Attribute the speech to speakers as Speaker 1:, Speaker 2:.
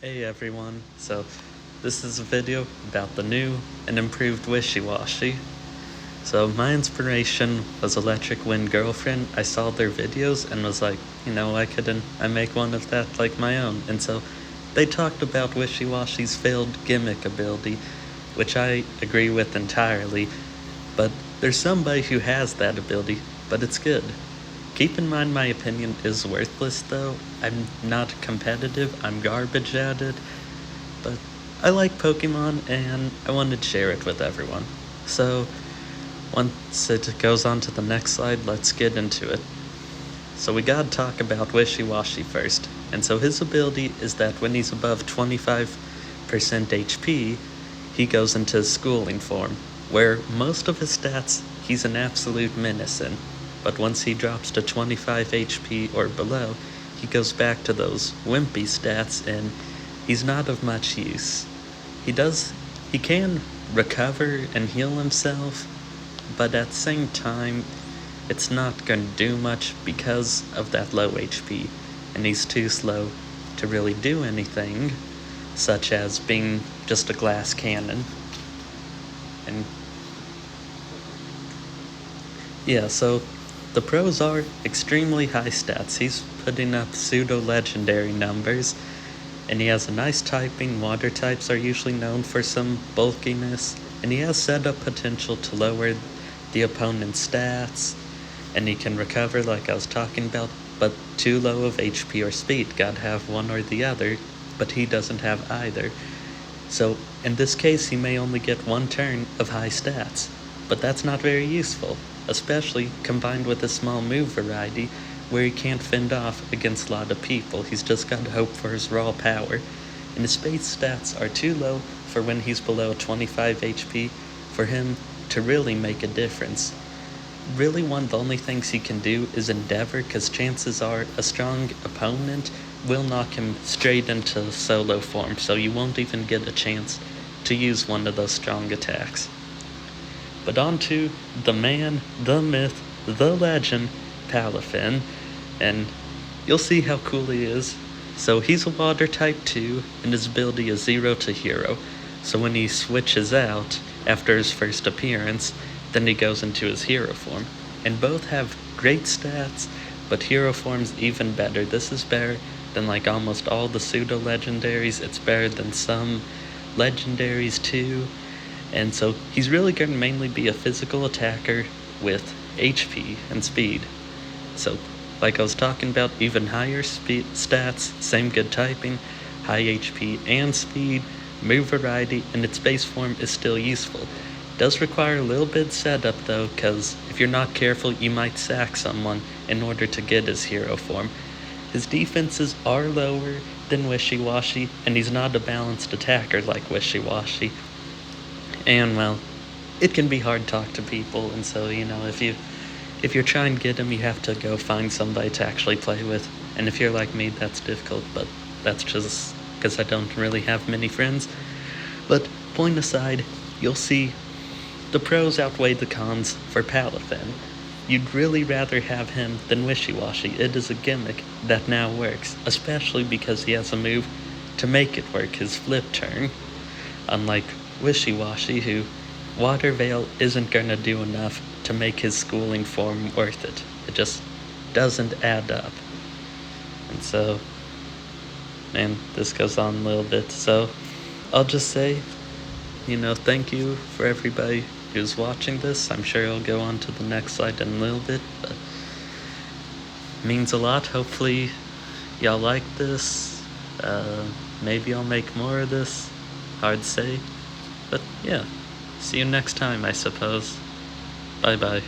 Speaker 1: Hey everyone, so this is a video about the new and improved Wishiwashi. So my inspiration was ElectricWindGirlFriend. I saw their videos and was like, why couldn't I make one of that like my own? And so they talked about Wishiwashi's failed gimmick ability, which I agree with entirely, but there's somebody who has that ability, but it's good. Keep in mind my opinion is worthless though. I'm not competitive, I'm garbage at it, but I like Pokemon and I wanted to share it with everyone. So once it goes on to the next slide, let's get into it. So we gotta talk about Wishiwashi first. And so his ability is that when he's above 25% HP, he goes into schooling form, where most of his stats he's an absolute menace in. But once he drops to 25 HP or below, he goes back to those wimpy stats and he's not of much use. He can recover and heal himself, but at the same time, it's not going to do much because of that low HP, and he's too slow to really do anything, such as being just a glass cannon. And yeah, so the pros are extremely high stats. He's putting up pseudo-legendary numbers, and he has a nice typing. Water types are usually known for some bulkiness, and he has setup potential to lower the opponent's stats, and he can recover like I was talking about, but too low of HP or speed. Gotta have one or the other, but he doesn't have either. So in this case, he may only get one turn of high stats, but that's not very useful, especially combined with a small move variety where he can't fend off against a lot of people. He's just got to hope for his raw power, and his base stats are too low for when he's below 25 HP for him to really make a difference. Really, one of the only things he can do is endeavor, because chances are a strong opponent will knock him straight into solo form, so you won't even get a chance to use one of those strong attacks. But on to the man, the myth, the legend, Palafin, and you'll see how cool he is. So he's a water type 2, and his ability is 0 to hero. So when he switches out after his first appearance, then he goes into his hero form. And both have great stats, but hero form's even better. This is better than like almost all the pseudo-legendaries. It's better than some legendaries too. And so he's really going to mainly be a physical attacker with HP and speed. So like I was talking about, even higher speed stats, same good typing, high HP and speed, move variety, and its base form is still useful. Does require a little bit setup though, because if you're not careful you might sack someone in order to get his hero form. His defenses are lower than Wishiwashi, and he's not a balanced attacker like Wishiwashi. And well, it can be hard to talk to people, and so if you're trying to get him, you have to go find somebody to actually play with. And if you're like me, that's difficult, but that's just because I don't really have many friends. But point aside, you'll see the pros outweigh the cons for Palafin. You'd really rather have him than Wishiwashi. It is a gimmick that now works, especially because he has a move to make it work, his flip turn. Unlike Wishiwashi, who Water Veil isn't gonna do enough to make his schooling form worth it. It just doesn't add up. And so, man, this goes on a little bit. So I'll just say, thank you for everybody who's watching this. I'm sure I'll go on to the next slide in a little bit, but it means a lot. Hopefully y'all like this. Maybe I'll make more of this. Hard to say. But yeah, see you next time, I suppose. Bye-bye.